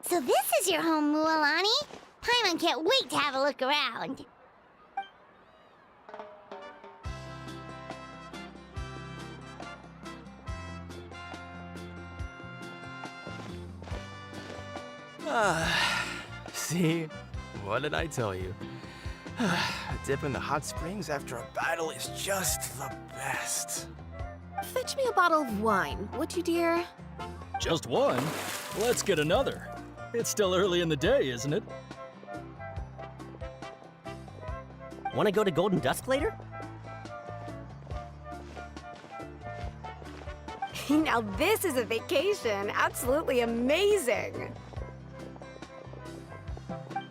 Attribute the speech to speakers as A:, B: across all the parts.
A: So this is your home, Mualani? Paimon can't wait to have a look around.
B: See? What did I tell you? A dip in the hot springs after a battle is just the best.
C: Fetch me a bottle of wine, would you, dear?
D: Just one? Let's get another. It's still early in the day, isn't it?
E: Want to go to Golden Dusk later?
C: Now this is a vacation. Absolutely amazing.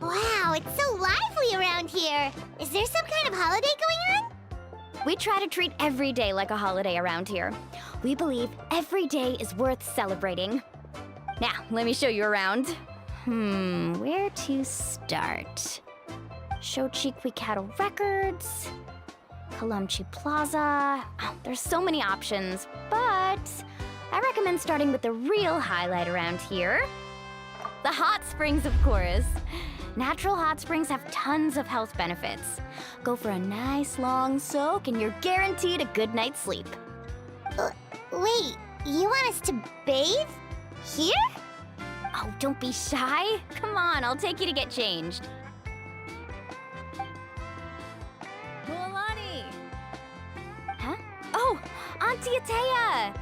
A: Wow, it's so lively around here. Is there some kind of holiday going on?
F: We try to treat every day like a holiday around here. We believe every day is worth celebrating. Now, let me show you around. Where to start? Shochiqui Cattle Records, Kalamchi Plaza. Oh, there's so many options, but I recommend starting with the real highlight around here. The hot springs, of course. Natural hot springs have tons of health benefits. Go for a nice long soak and you're guaranteed a good night's sleep.
A: Wait, you want us to bathe? Here?
F: Oh, don't be shy. Come on, I'll take you to get changed. Mualani! Huh? Oh, Auntie Atea!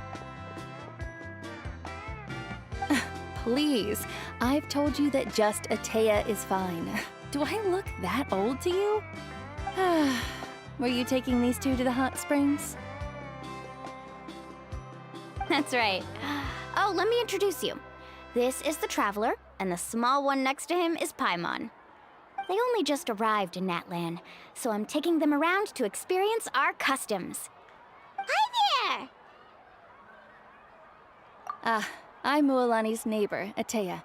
G: Please, I've told you that just Atea is fine. Do I look that old to you? Were you taking these two to the hot springs?
F: That's right. Oh, let me introduce you. This is the Traveler, and the small one next to him is Paimon. They only just arrived in Natlan, so I'm taking them around to experience our customs.
A: Hi there!
G: I'm Mualani's neighbor, Atea.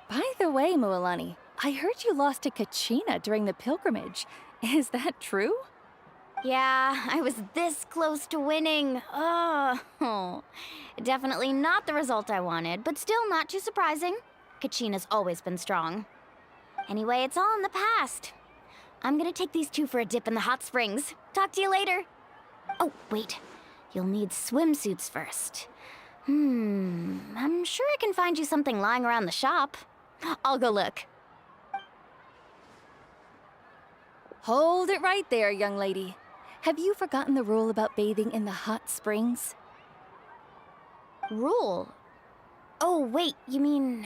G: By the way, Mualani, I heard you lost to Kachina during the pilgrimage. Is that true?
F: Yeah, I was this close to winning. Oh, definitely not the result I wanted, but still not too surprising. Kachina's always been strong. Anyway, it's all in the past. I'm gonna take these two for a dip in the hot springs. Talk to you later. Oh, wait. You'll need swimsuits first. I'm sure I can find you something lying around the shop. I'll go look.
G: Hold it right there, young lady. Have you forgotten the rule about bathing in the hot springs?
F: Rule? Oh, wait, you mean...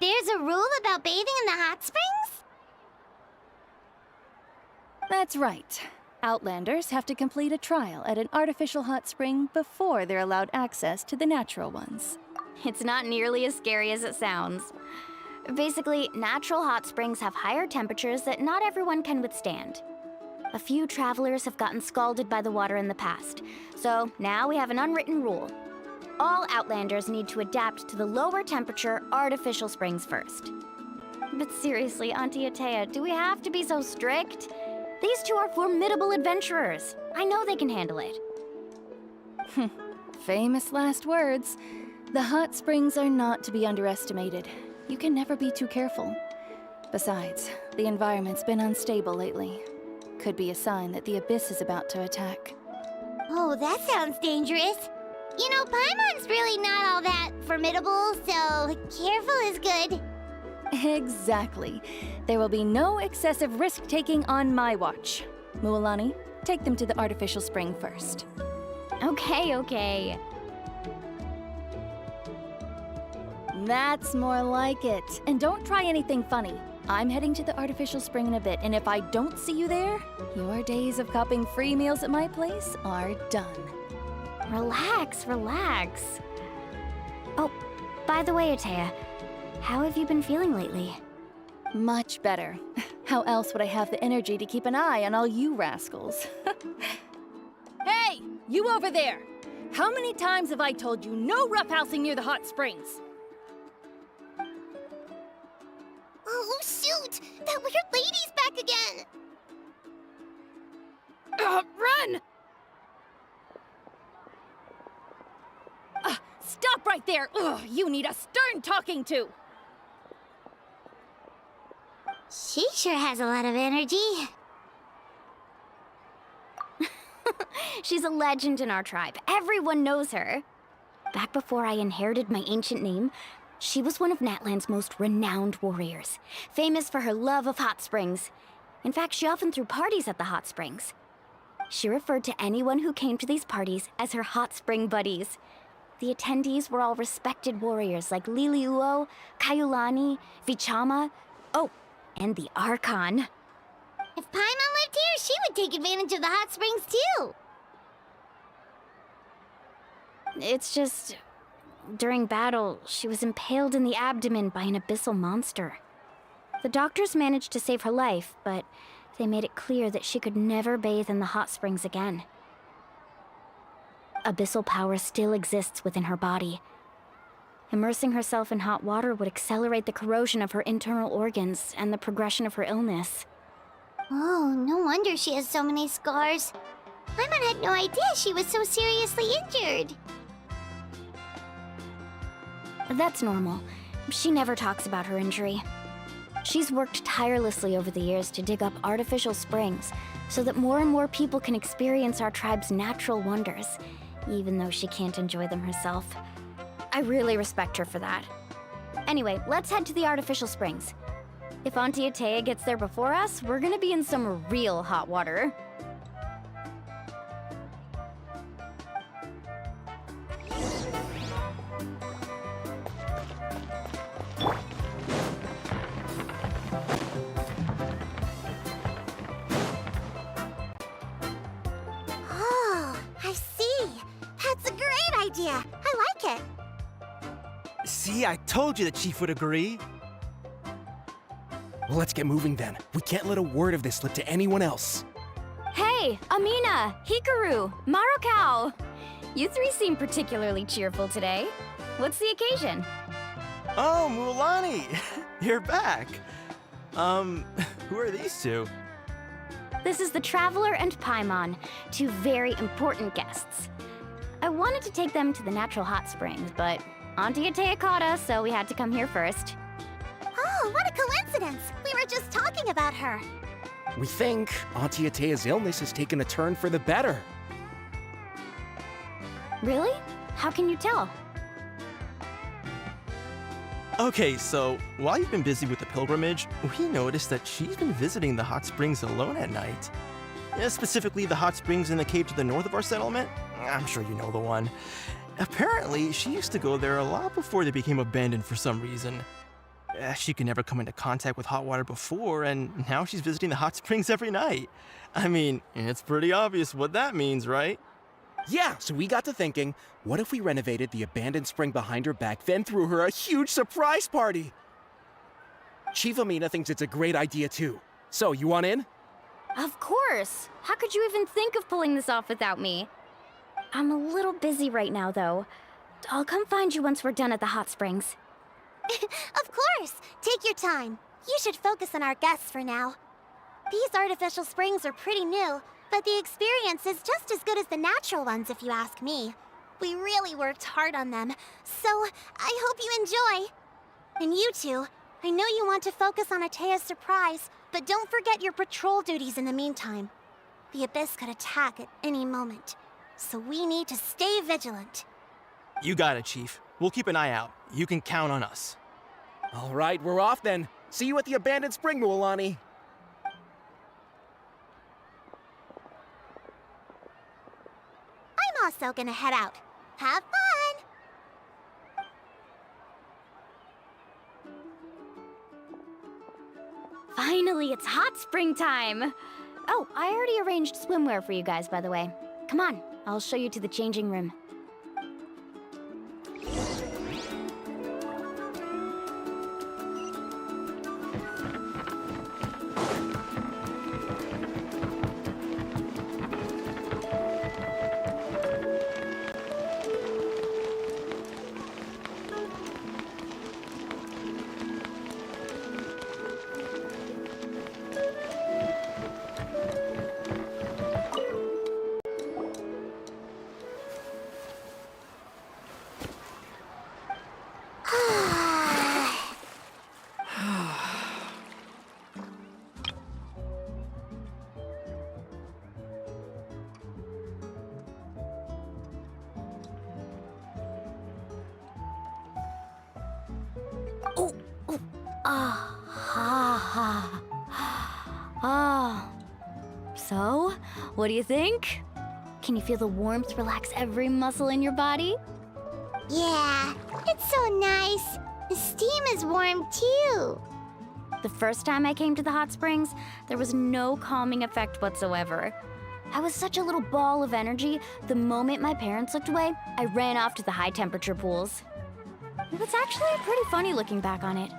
A: There's a rule about bathing in the hot springs?
G: That's right. Outlanders have to complete a trial at an artificial hot spring before they're allowed access to the natural ones.
F: It's not nearly as scary as it sounds. Basically, natural hot springs have higher temperatures that not everyone can withstand. A few travelers have gotten scalded by the water in the past, so now we have an unwritten rule. All Outlanders need to adapt to the lower temperature artificial springs first. But seriously, Auntie Atea, do we have to be so strict? These two are formidable adventurers. I know they can handle it.
G: Famous last words. The hot springs are not to be underestimated. You can never be too careful. Besides, the environment's been unstable lately. Could be a sign that the abyss is about to attack.
A: Oh, that sounds dangerous. You know, Paimon's really not all that formidable, so careful is good.
G: Exactly. There will be no excessive risk-taking on my watch. Mualani, take them to the artificial spring first.
F: Okay.
G: That's more like it. And don't try anything funny. I'm heading to the artificial spring in a bit, and if I don't see you there, your days of copping free meals at my place are done.
F: Relax. Oh, by the way, Atea, how have you been feeling lately?
G: Much better. How else would I have the energy to keep an eye on all you rascals? Hey, you over there! How many times have I told you no roughhousing near the hot springs?
A: Oh, shoot! That weird lady's back again!
G: Run! Stop right there! Ugh, you need a stern talking to!
A: She sure has a lot of energy.
F: She's a legend in our tribe. Everyone knows her. Back before I inherited my ancient name, she was one of Natland's most renowned warriors, famous for her love of hot springs. In fact, she often threw parties at the hot springs. She referred to anyone who came to these parties as her hot spring buddies. The attendees were all respected warriors like Liliuo, Kaiulani, Vichama, oh, and the Archon.
A: If Paimon lived here, she would take advantage of the hot springs too.
F: It's just, during battle, she was impaled in the abdomen by an abyssal monster. The doctors managed to save her life, but they made it clear that she could never bathe in the hot springs again. Abyssal power still exists within her body. Immersing herself in hot water would accelerate the corrosion of her internal organs and the progression of her illness.
A: Oh, no wonder she has so many scars. Paimon had no idea she was so seriously injured.
F: That's normal. She never talks about her injury. She's worked tirelessly over the years to dig up artificial springs so that more and more people can experience our tribe's natural wonders, even though she can't enjoy them herself. I really respect her for that. Anyway, let's head to the artificial springs. If Auntie Atea gets there before us, we're gonna be in some real hot water.
A: Oh, I see. That's a great idea. I like it.
B: See, I told you the chief would agree. Well, let's get moving then. We can't let a word of this slip to anyone else.
F: Hey, Amina, Hikaru, Marukao! You three seem particularly cheerful today. What's the occasion?
B: Oh, Mulani! You're back. Who are these two?
F: This is the Traveler and Paimon, two very important guests. I wanted to take them to the natural hot springs, but Auntie Atea caught us, so we had to come here first.
A: Oh, what a coincidence. We were just talking about her.
H: We think Auntie Atea's illness has taken a turn for the better.
F: Really? How can you tell?
B: Okay, so while you've been busy with the pilgrimage, we noticed that she's been visiting the hot springs alone at night. Specifically, the hot springs in the cave to the north of our settlement. I'm sure you know the one. Apparently, she used to go there a lot before they became abandoned for some reason. She could never come into contact with hot water before, and now she's visiting the hot springs every night. I mean, it's pretty obvious what that means, right?
H: Yeah, so we got to thinking, what if we renovated the abandoned spring behind her back, then threw her a huge surprise party? Chief Amina thinks it's a great idea too. So, you want in?
F: Of course! How could you even think of pulling this off without me? I'm a little busy right now, though. I'll come find you once we're done at the hot springs.
A: Of course. Take your time. You should focus on our guests for now. These artificial springs are pretty new, but the experience is just as good as the natural ones if you ask me. We really worked hard on them, so I hope you enjoy. And you two, I know you want to focus on Atea's surprise, but don't forget your patrol duties in the meantime. The Abyss could attack at any moment, so we need to stay vigilant.
B: You got it, Chief. We'll keep an eye out. You can count on us.
H: All right, we're off then. See you at the abandoned spring, Mualani.
A: I'm also gonna head out. Have fun!
F: Finally, it's hot spring time! Oh, I already arranged swimwear for you guys, by the way. Come on, I'll show you to the changing room. So, what do you think? Can you feel the warmth relax every muscle in your body?
A: Yeah, it's so nice. The steam is warm too.
F: The first time I came to the hot springs, there was no calming effect whatsoever. I was such a little ball of energy, the moment my parents looked away, I ran off to the high temperature pools. It was actually pretty funny looking back on it.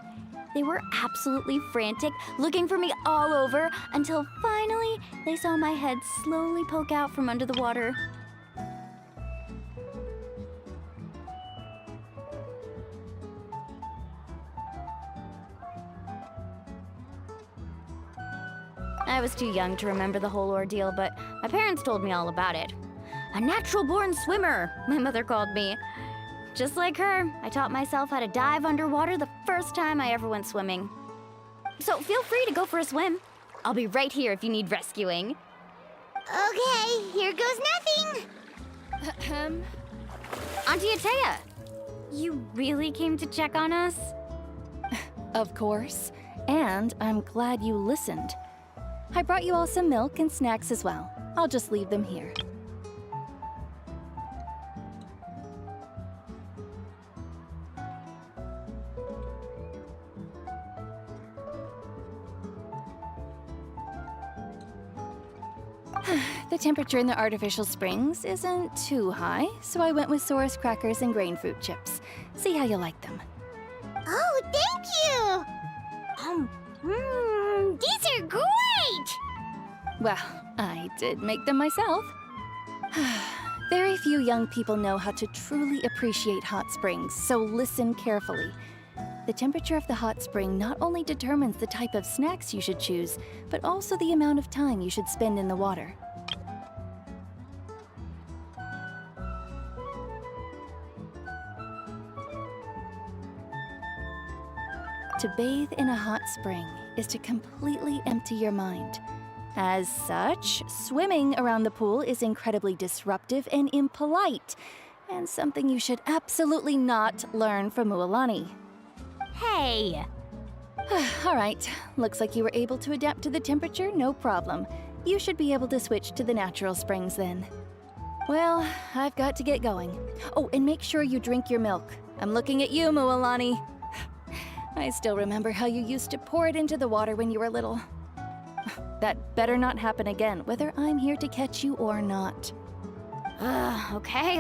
F: They were absolutely frantic, looking for me all over, until finally they saw my head slowly poke out from under the water. I was too young to remember the whole ordeal, but my parents told me all about it. A natural-born swimmer, my mother called me. Just like her, I taught myself how to dive underwater the first time I ever went swimming. So feel free to go for a swim. I'll be right here if you need rescuing.
A: Okay, here goes nothing.
F: Auntie Atea, you really came to check on us?
G: Of course. And I'm glad you listened. I brought you all some milk and snacks as well. I'll just leave them here. The temperature in the artificial springs isn't too high, so I went with Saurus crackers and grain fruit chips. See how you like them.
A: Oh, thank you! These are great!
G: Well, I did make them myself. Very few young people know how to truly appreciate hot springs, so listen carefully. The temperature of the hot spring not only determines the type of snacks you should choose, but also the amount of time you should spend in the water. To bathe in a hot spring is to completely empty your mind. As such, swimming around the pool is incredibly disruptive and impolite, and something you should absolutely not learn from Mualani.
F: Hey!
G: All right, looks like you were able to adapt to the temperature, no problem. You should be able to switch to the natural springs then. Well, I've got to get going. Oh, and make sure you drink your milk. I'm looking at you, Mualani. I still remember how you used to pour it into the water when you were little. That better not happen again, whether I'm here to catch you or not.
F: Okay.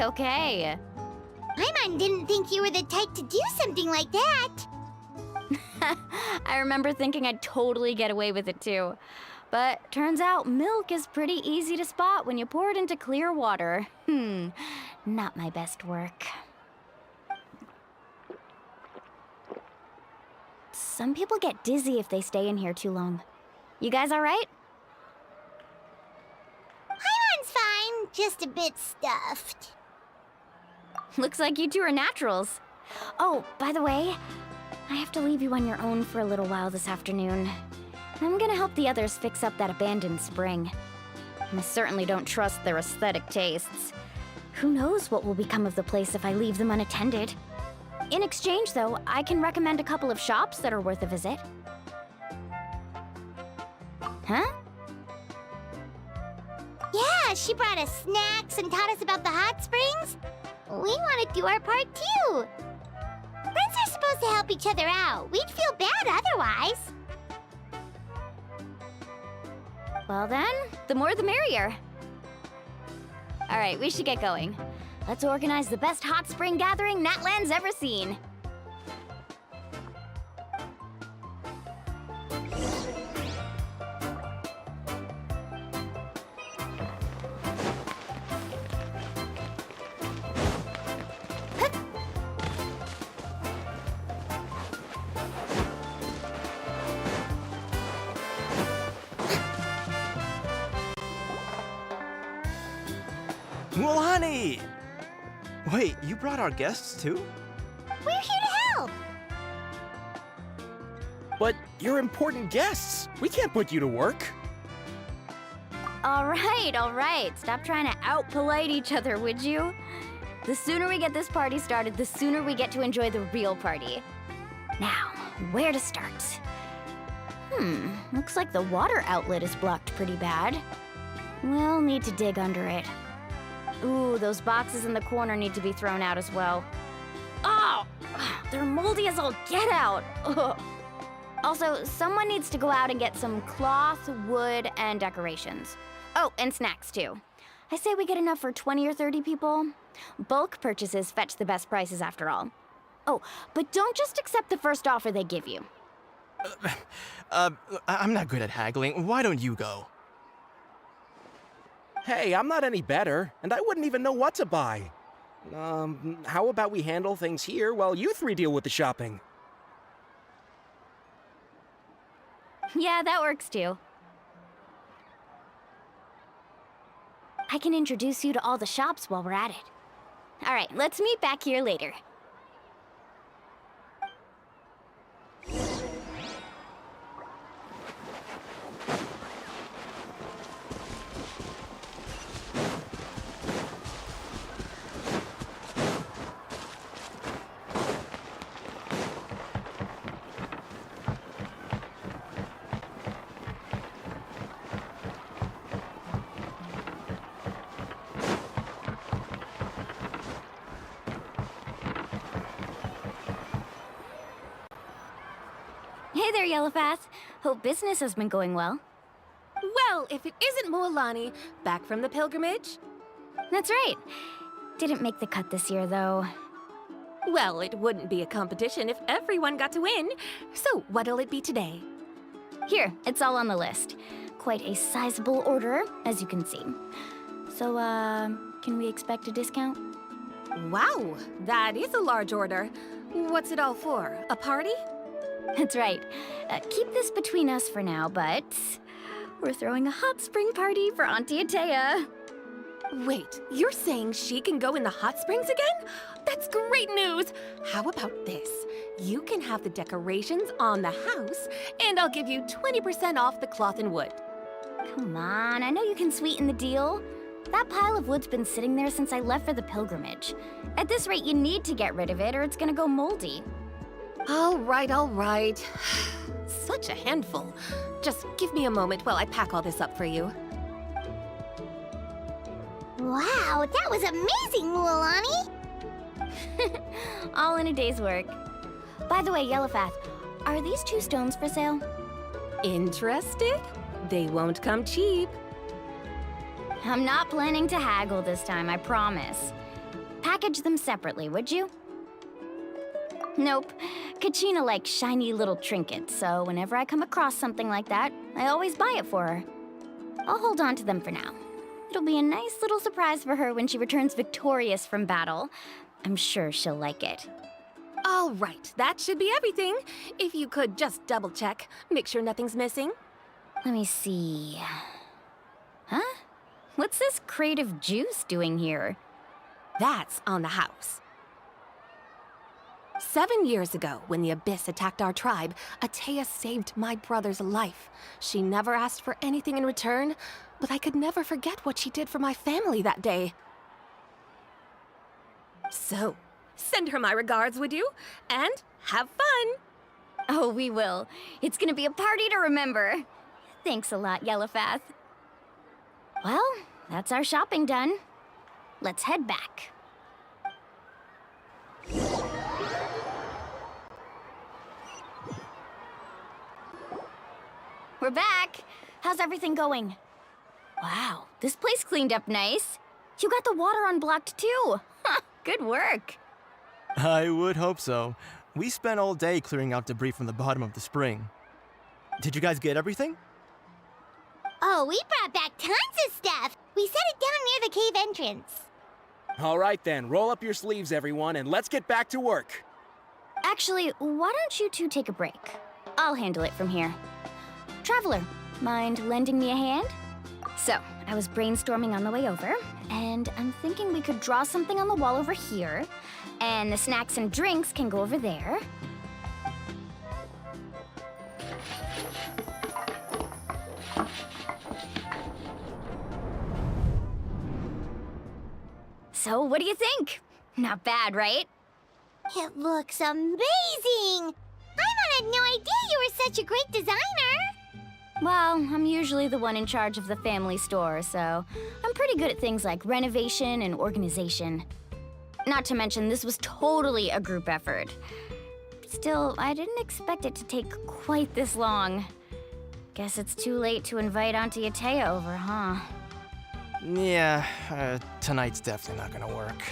A: Paimon didn't think you were the type to do something like that.
F: I remember thinking I'd totally get away with it too. But turns out milk is pretty easy to spot when you pour it into clear water. Not my best work. Some people get dizzy if they stay in here too long. You guys all right?
A: Paimon's fine, just a bit stuffed.
F: Looks like you two are naturals. Oh, by the way, I have to leave you on your own for a little while this afternoon. I'm gonna help the others fix up that abandoned spring. I certainly don't trust their aesthetic tastes. Who knows what will become of the place if I leave them unattended? In exchange, though, I can recommend a couple of shops that are worth a visit. Huh?
A: Yeah, she brought us snacks and taught us about the hot springs. We want to do our part too. Friends are supposed to help each other out. We'd feel bad otherwise.
F: Well then, the more the merrier. All right, we should get going. Let's organize the best hot spring gathering Natland's ever seen.
B: Mualani! Wait, you brought our guests too?
A: We're here to help.
H: But you're important guests. We can't put you to work.
F: All right. Stop trying to out-polite each other, would you? The sooner we get this party started, the sooner we get to enjoy the real party. Now, where to start? Looks like the water outlet is blocked pretty bad. We'll need to dig under it. Ooh, those boxes in the corner need to be thrown out as well. Oh, they're moldy as all get out. Ugh. Also, someone needs to go out and get some cloth, wood, and decorations. Oh, and snacks too. I say we get enough for 20 or 30 people. Bulk purchases fetch the best prices after all. Oh, but don't just accept the first offer they give you.
B: I'm not good at haggling. Why don't you go?
H: Hey, I'm not any better, and I wouldn't even know what to buy. How about we handle things here while you three deal with the shopping?
F: Yeah, that works too. I can introduce you to all the shops while we're at it. All right, let's meet back here later. Hey there, Yellowpath. Hope business has been going well.
C: Well, if it isn't Moalani, back from the pilgrimage?
F: That's right. Didn't make the cut this year, though.
C: Well, it wouldn't be a competition if everyone got to win. So, what'll it be today?
F: Here, it's all on the list. Quite a sizable order, as you can see. So, can we expect a discount?
C: Wow, that is a large order. What's it all for? A party?
F: That's right. Keep this between us for now, but we're throwing a hot spring party for Auntie Atea.
C: Wait, you're saying she can go in the hot springs again? That's great news! How about this? You can have the decorations on the house, and I'll give you 20% off the cloth and wood.
F: Come on, I know you can sweeten the deal. That pile of wood's been sitting there since I left for the pilgrimage. At this rate, you need to get rid of it or it's gonna go moldy.
C: All right. Such a handful. Just give me a moment while I pack all this up for you.
A: Wow, that was amazing, Mualani!
F: All in a day's work. By the way, Yellowpath, are these 2 stones for sale?
C: Interested? They won't come cheap.
F: I'm not planning to haggle this time, I promise. Package them separately, would you? Nope. Kachina likes shiny little trinkets, so whenever I come across something like that, I always buy it for her. I'll hold on to them for now. It'll be a nice little surprise for her when she returns victorious from battle. I'm sure she'll like it.
C: All right, that should be everything. If you could just double check, make sure nothing's missing.
F: Let me see. Huh? What's this crate of juice doing here?
C: That's on the house. 7 years ago, when the Abyss attacked our tribe, Atea saved my brother's life. She never asked for anything in return, but I could never forget what she did for my family that day. So, send her my regards, would you? And have fun!
F: Oh, we will. It's gonna be a party to remember. Thanks a lot, Yellowpath. Well, that's our shopping done. Let's head back. We're back. How's everything going? Wow, this place cleaned up nice. You got the water unblocked too. Good work.
B: I would hope so. We spent all day clearing out debris from the bottom of the spring. Did you guys get everything?
A: Oh, we brought back tons of stuff! We set it down near the cave entrance.
H: All right then, roll up your sleeves, everyone, and let's get back to work.
F: Actually, why don't you two take a break? I'll handle it from here. Traveler, mind lending me a hand? So, I was brainstorming on the way over, and I'm thinking we could draw something on the wall over here, and the snacks and drinks can go over there. So, what do you think? Not bad, right?
A: It looks amazing! I'm on had no idea you were such a great designer.
F: Well, I'm usually the one in charge of the family store, so I'm pretty good at things like renovation and organization. Not to mention, this was totally a group effort. Still, I didn't expect it to take quite this long. Guess it's too late to invite Auntie Atea over, huh?
B: Yeah, tonight's definitely not gonna work.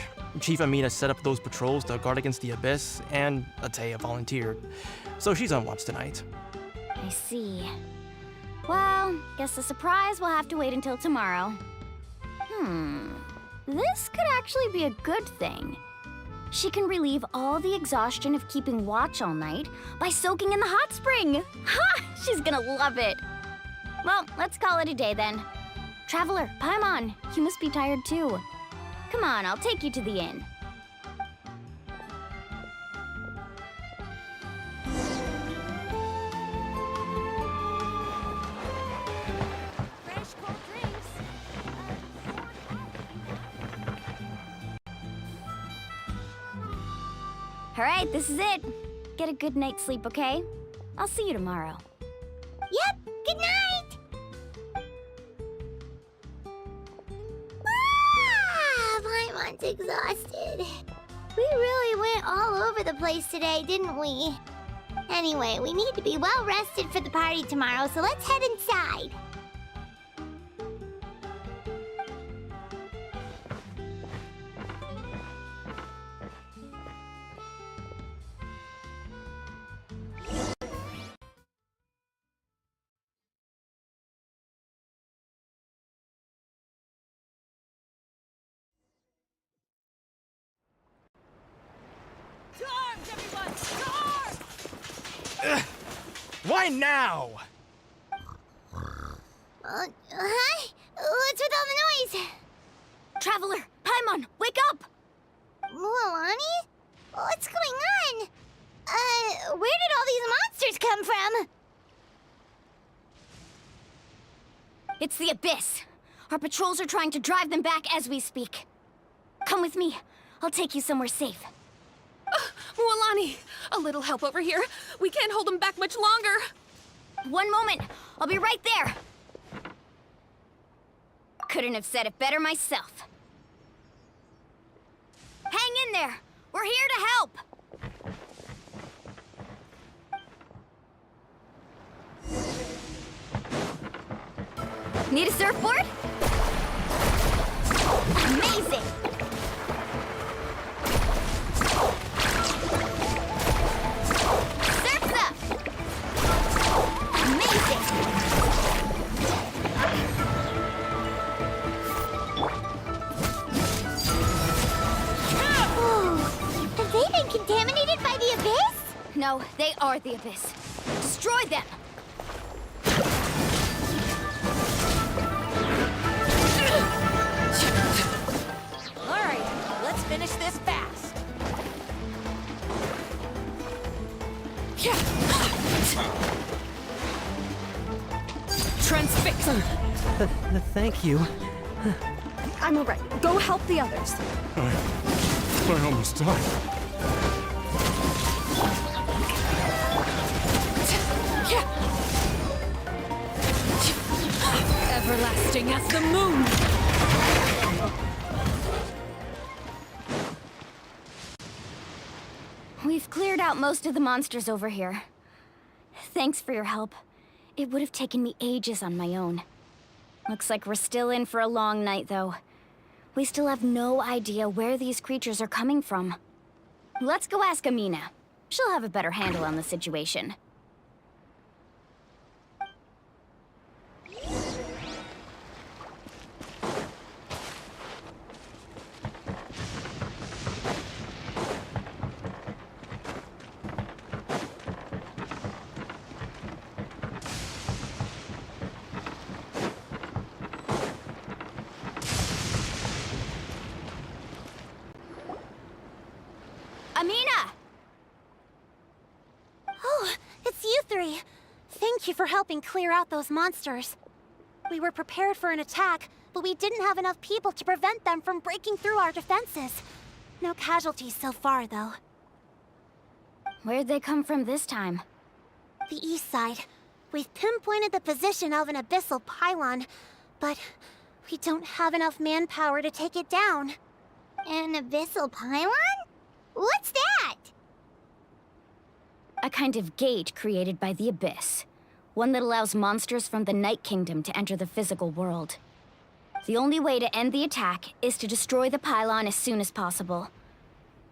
B: Chief Amina set up those patrols to guard against the Abyss, and Atea volunteered. So she's on watch tonight.
F: I see. Well, guess the surprise will have to wait until tomorrow. This could actually be a good thing. She can relieve all the exhaustion of keeping watch all night by soaking in the hot spring. Ha! She's gonna love it. Well, let's call it a day then. Traveler, Paimon, you must be tired too. Come on, I'll take you to the inn.
A: Fresh cold drinks.
F: All right, this is it. Get a good night's sleep, okay? I'll see you tomorrow.
A: Yep, good night! Paimon's exhausted. We really went all over the place today, didn't we? Anyway, we need to be well rested for the party tomorrow, so let's head inside.
B: Why now?
A: Hi? What's with all the noise?
F: Traveler, Paimon, wake up!
A: Mualani? What's going on? Where did all these monsters come from?
F: It's the Abyss. Our patrols are trying to drive them back as we speak. Come with me. I'll take you somewhere safe.
C: Mualani, a little help over here. We can't hold them back much longer.
F: One moment. I'll be right there. Couldn't have said it better myself. Hang in there. We're here to help. Need a surfboard? Amazing! Surf's up! Amazing!
A: Whoa! Have they been contaminated by the Abyss?
F: No, they are the Abyss. Destroy them!
I: All right, let's finish this fast.
C: Transfix them.
E: Thank you.
C: I'm all right. Go help the others.
H: I almost died.
C: Everlasting as the moon.
F: We've cleared out most of the monsters over here. Thanks for your help. It would have taken me ages on my own. Looks like we're still in for a long night, though. We still have no idea where these creatures are coming from. Let's go ask Amina. She'll have a better handle on the situation. Amina!
A: Oh, it's you three. Thank you for helping clear out those monsters. We were prepared for an attack, but we didn't have enough people to prevent them from breaking through our defenses. No casualties so far, though.
F: Where'd they come from this time?
A: The east side. We've pinpointed the position of an abyssal pylon, but we don't have enough manpower to take it down.
F: An abyssal pylon? What's that? A kind of gate created by the Abyss. One that allows monsters from the Night Kingdom to enter the physical world. The only way to end the attack is to destroy the pylon as soon as possible.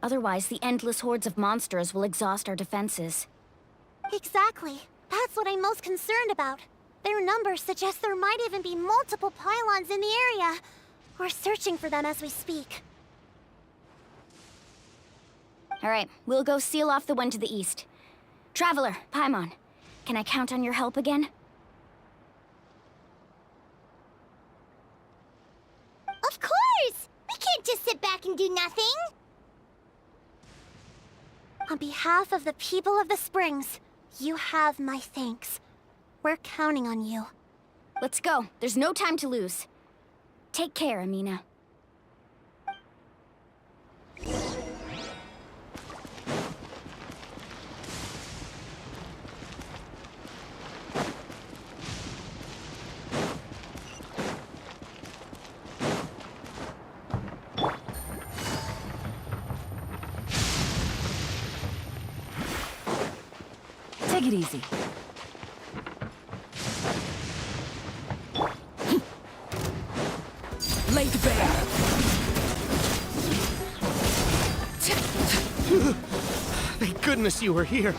F: Otherwise, the endless hordes of monsters will exhaust our defenses.
A: Exactly. That's what I'm most concerned about. Their numbers suggest there might even be multiple pylons in the area. We're searching for them as we speak.
F: All right, we'll go seal off the one to the east. Traveler, Paimon, can I count on your help again?
A: Of course! We can't just sit back and do nothing! On behalf of the people of the Springs, you have my thanks. We're counting on you.
F: Let's go. There's no time to lose. Take care, Amina.
C: Take it easy. Laid bare.
H: Thank goodness you were here.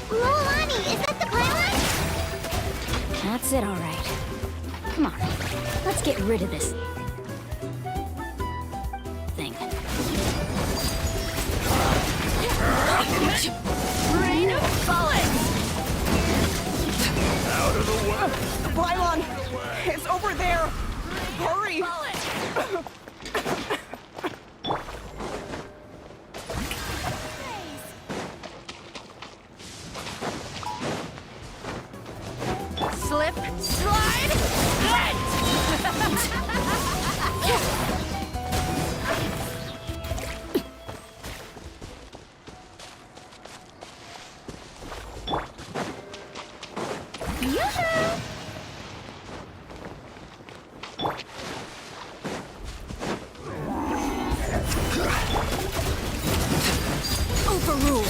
A: Mualani, is that the pylon?
F: That's it, all right. Come on, let's get rid of this thing.
C: Rain of bullets!
H: Out of the way!
I: The pylon! It's over there! Hurry!
C: Slip, slide, bend!
F: Overruled.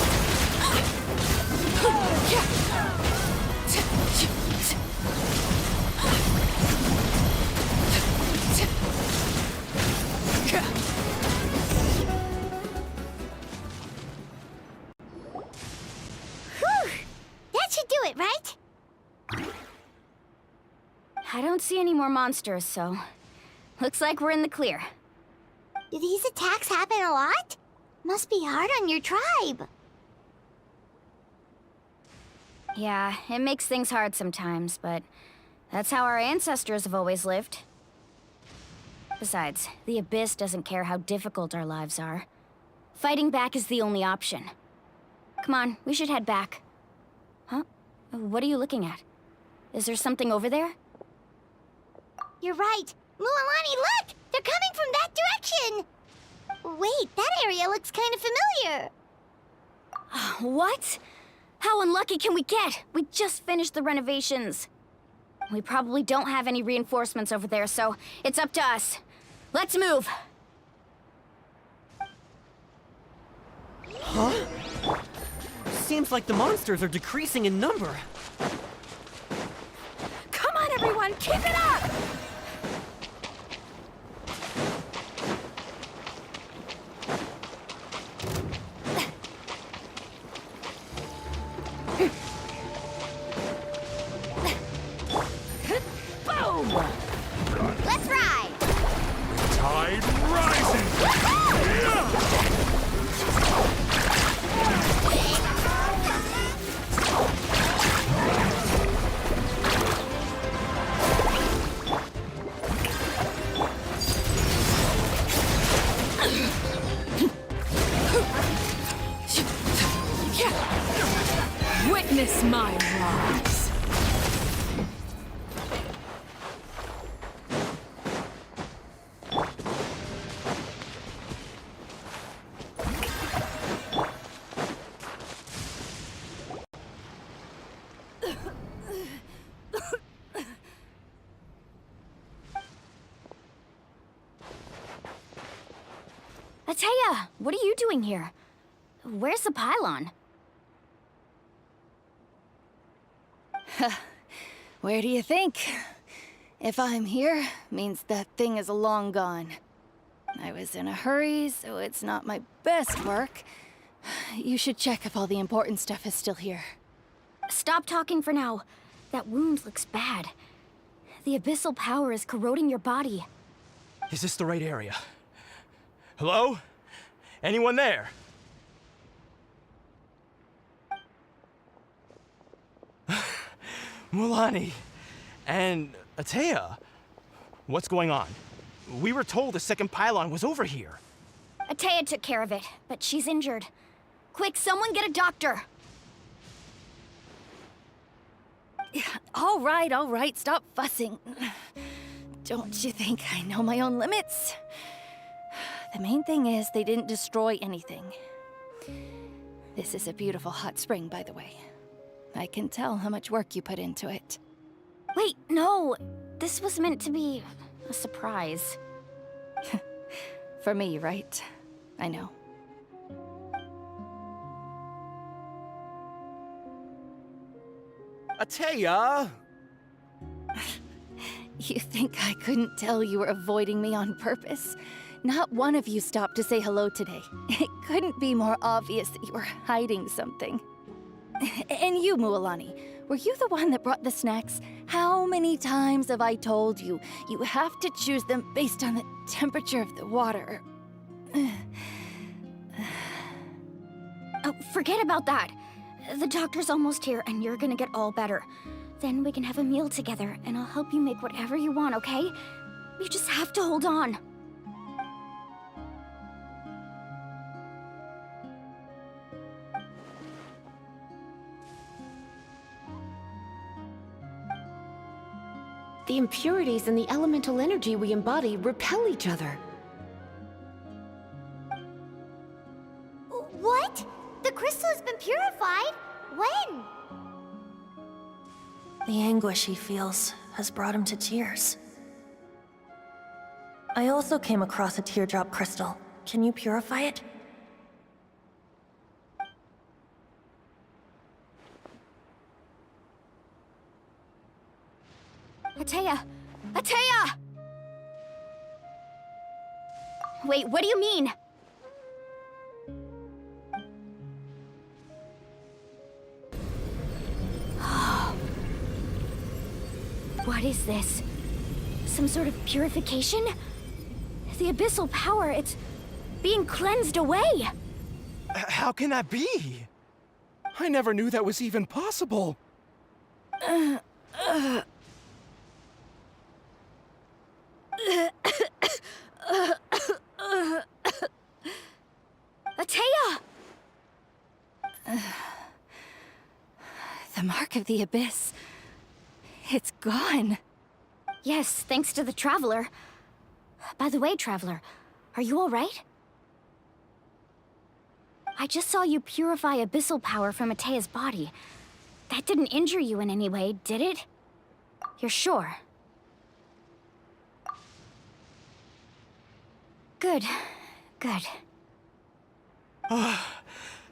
A: Whew! That should do it, right?
F: I don't see any more monsters, so looks like we're in the clear.
A: Do these attacks happen a lot? Must be hard on your tribe.
F: Yeah, it makes things hard sometimes, but that's how our ancestors have always lived. Besides, the Abyss doesn't care how difficult our lives are. Fighting back is the only option. Come on, we should head back. Huh? What are you looking at? Is there something over there?
A: You're right. Mualani, look! They're coming from that direction! Wait, that area looks kind of familiar.
F: What? How unlucky can we get? We just finished the renovations. We probably don't have any reinforcements over there, so it's up to us. Let's move!
E: Huh? Seems like the monsters are decreasing in number.
C: Come on, everyone, keep it up! Boom!
A: Let's ride!
H: Tide rising!
C: Witness my rise.
F: Atea, what are you doing here? Where's the pylon?
G: Where do you think? If I'm here, means that thing is long gone. I was in a hurry, so it's not my best work. You should check if all the important stuff is still here.
F: Stop talking for now. That wound looks bad. The abyssal power is corroding your body.
B: Is this the right area? Hello? Anyone there? Mulani and Atea, what's going on? We were told the second pylon was over here.
F: Atea took care of it, but she's injured. Quick, someone get a doctor!
G: All right, stop fussing. Don't you think I know my own limits? The main thing is they didn't destroy anything. This is a beautiful hot spring, by the way. I can tell how much work you put into it.
F: Wait, no! This was meant to be a surprise.
G: For me, right? I know.
H: Atea!
G: You think I couldn't tell you were avoiding me on purpose? Not one of you stopped to say hello today. It couldn't be more obvious that you were hiding something. And you, Mualani, were you the one that brought the snacks? How many times have I told you, you have to choose them based on the temperature of the water?
F: Oh, forget about that. The doctor's almost here, and you're gonna get all better. Then we can have a meal together, and I'll help you make whatever you want, okay? You just have to hold on.
C: The impurities and the elemental energy we embody repel each other.
A: What? The crystal has been purified? When?
J: The anguish he feels has brought him to tears. I also came across a teardrop crystal. Can you purify it?
F: Atea! Atea! Wait, what do you mean? What is this? Some sort of purification? The abyssal power, it's being cleansed away!
B: How can that be?
H: I never knew that was even possible.
F: Atea!
G: The mark of the abyss. It's gone.
F: Yes, thanks to the Traveler. By the way, Traveler, are you alright? I just saw you purify abyssal power from Atea's body. That didn't injure you in any way, did it? You're sure? Good. Good.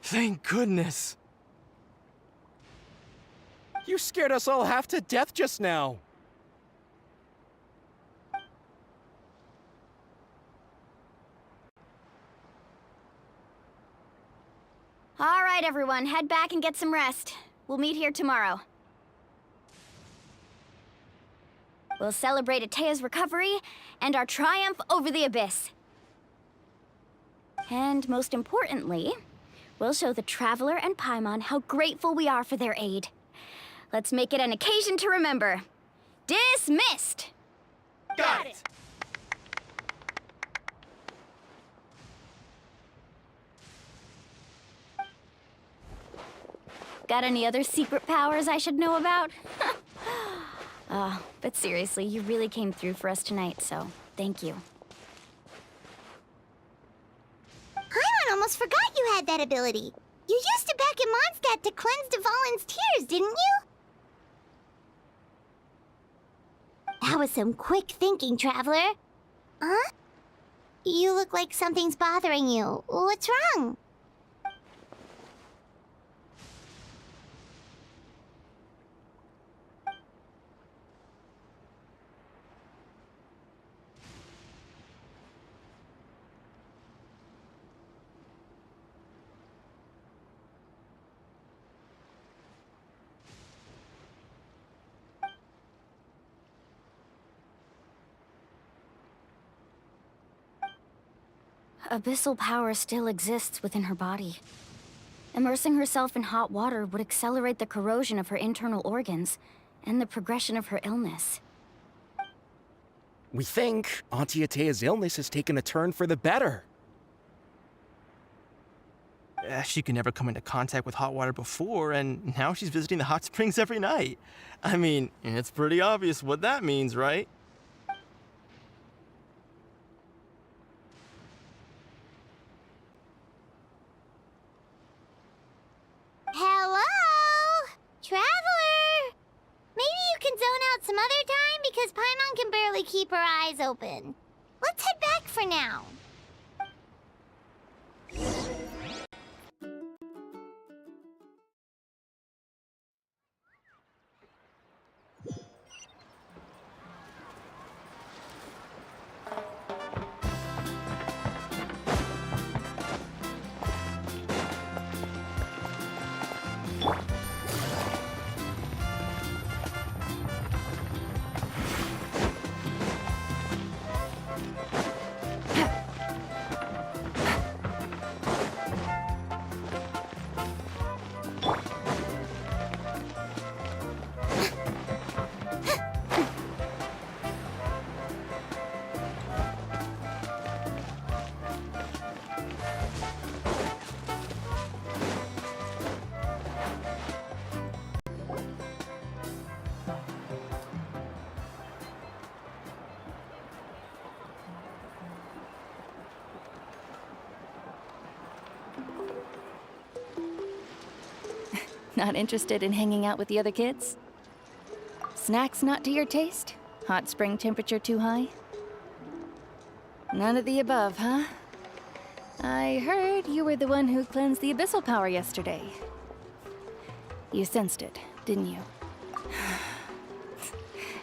B: Thank goodness.
H: You scared us all half to death just now.
F: All right, everyone, head back and get some rest. We'll meet here tomorrow. We'll celebrate Atea's recovery and our triumph over the abyss. And most importantly, we'll show the Traveler and Paimon how grateful we are for their aid. Let's make it an occasion to remember. Dismissed!
B: Got it!
F: Got any other secret powers I should know about? But seriously, you really came through for us tonight, so thank you.
A: Paimon almost forgot you had that ability. You used it back in Mondstadt to cleanse Dvalin's tears, didn't you? That was some quick thinking, Traveler. Huh? You look like something's bothering you. What's wrong?
F: Abyssal power still exists within her body. Immersing herself in hot water would accelerate the corrosion of her internal organs and the progression of her illness.
H: We think Auntie Atea's illness has taken a turn for the better.
B: She could never come into contact with hot water before, and now she's visiting the hot springs every night. I mean, it's pretty obvious what that means, right?
A: Hello? Traveler? Maybe you can zone out some other time because Paimon can barely keep her eyes open. Let's head back for now.
G: Not interested in hanging out with the other kids? Snacks not to your taste? Hot spring temperature too high? None of the above, huh? I heard you were the one who cleansed the abyssal power yesterday. You sensed it, didn't you?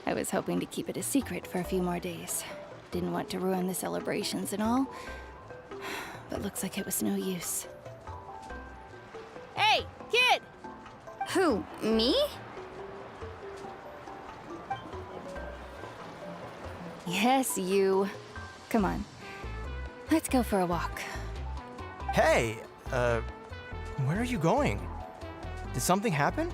G: I was hoping to keep it a secret for a few more days. Didn't want to ruin the celebrations and all. But looks like it was no use.
C: Hey, kid!
F: Who, me?
G: Yes, you. Come on. Let's go for a walk.
B: Hey, where are you going? Did something happen?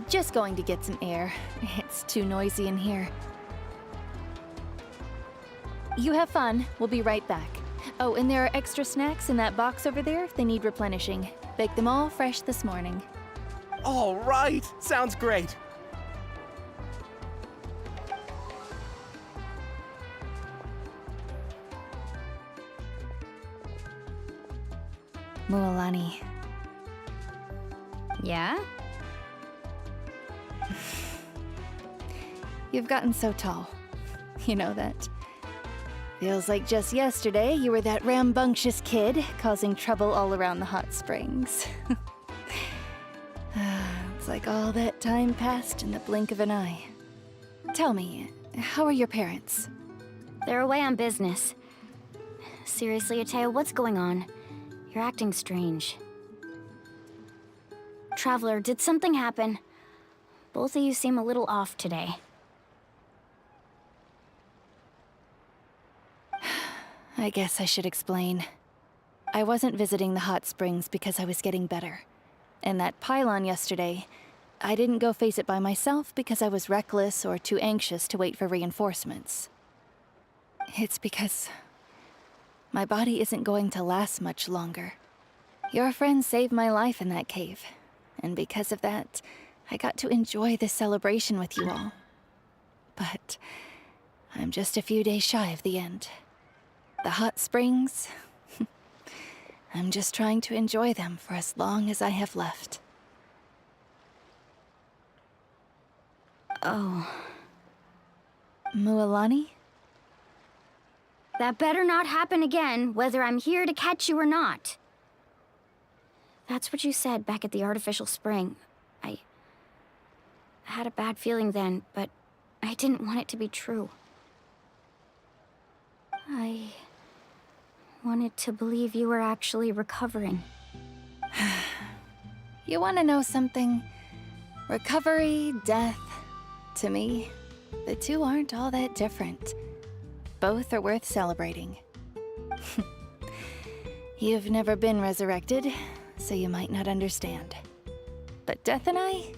G: Just going to get some air. It's too noisy in here. You have fun. We'll be right back. Oh, and there are extra snacks in that box over there if they need replenishing. Baked them all fresh this morning.
H: All right, sounds great.
G: Mualani.
F: Yeah?
G: You've gotten so tall. You know that. Feels like just yesterday you were that rambunctious kid causing trouble all around the hot springs. It's like all that time passed in the blink of an eye. Tell me, how are your parents?
F: They're away on business. Seriously, Atea, what's going on? You're acting strange. Traveler, did something happen? Both of you seem a little off today.
G: I guess I should explain. I wasn't visiting the hot springs because I was getting better. And that pylon yesterday, I didn't go face it by myself because I was reckless or too anxious to wait for reinforcements. It's because my body isn't going to last much longer. Your friend saved my life in that cave, and because of that, I got to enjoy this celebration with you all. But I'm just a few days shy of the end. The hot springs, I'm just trying to enjoy them for as long as I have left.
F: Oh.
G: Mualani?
F: That better not happen again, whether I'm here to catch you or not. That's what you said back at the artificial spring. I had a bad feeling then, but I didn't want it to be true. I wanted to believe you were actually recovering.
G: You want to know something? Recovery, death, to me, the two aren't all that different. Both are worth celebrating. You've never been resurrected, so you might not understand. But Death and I,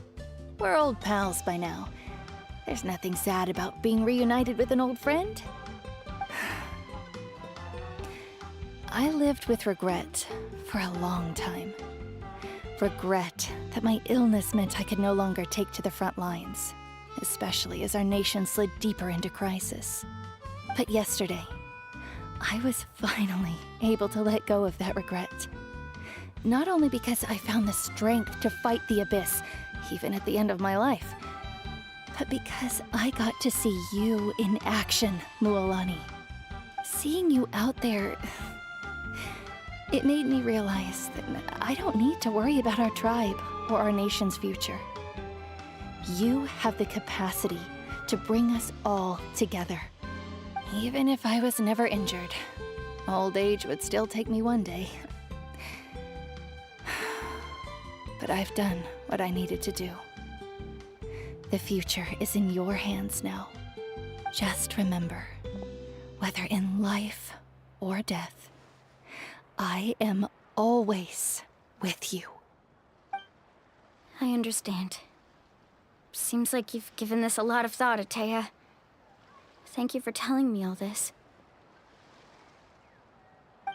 G: we're old pals by now. There's nothing sad about being reunited with an old friend. I lived with regret for a long time. Regret that my illness meant I could no longer take to the front lines, especially as our nation slid deeper into crisis. But yesterday, I was finally able to let go of that regret. Not only because I found the strength to fight the abyss, even at the end of my life, but because I got to see you in action, Mualani. Seeing you out there, it made me realize that I don't need to worry about our tribe or our nation's future. You have the capacity to bring us all together. Even if I was never injured, old age would still take me one day. But I've done what I needed to do. The future is in your hands now. Just remember, whether in life or death, I am always with you.
F: I understand. Seems like you've given this a lot of thought, Atea. Thank you for telling me all this.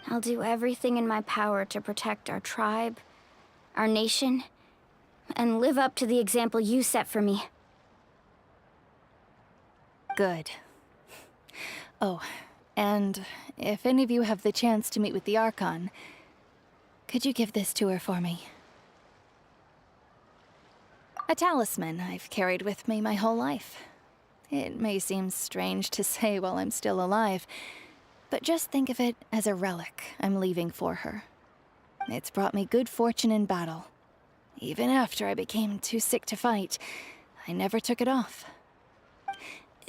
F: I'll do everything in my power to protect our tribe, our nation, and live up to the example you set for me.
G: Good. Oh, and if any of you have the chance to meet with the Archon, could you give this to her for me? A talisman I've carried with me my whole life. It may seem strange to say while I'm still alive, but just think of it as a relic I'm leaving for her. It's brought me good fortune in battle. Even after I became too sick to fight, I never took it off.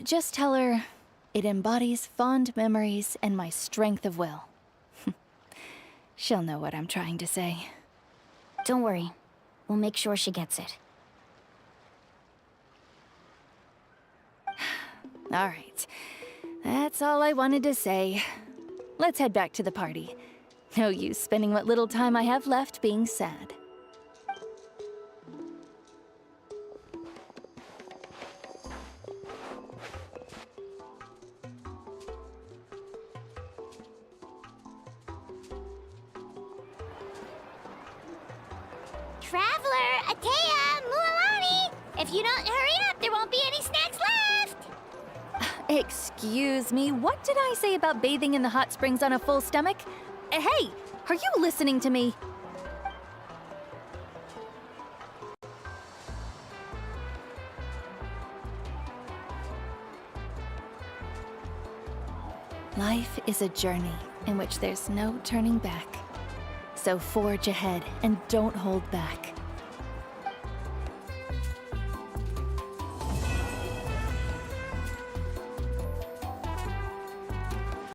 G: Just tell her it embodies fond memories and my strength of will. She'll know what I'm trying to say.
F: Don't worry. We'll make sure she gets it.
G: All right. That's all I wanted to say. Let's head back to the party. No use spending what little time I have left being sad.
A: Traveler, Atea, Mualani! If you don't hurry up, there won't be any snacks left!
G: Excuse me, what did I say about bathing in the hot springs on a full stomach? Hey, are you listening to me? Life is a journey in which there's no turning back. So forge ahead and don't hold back.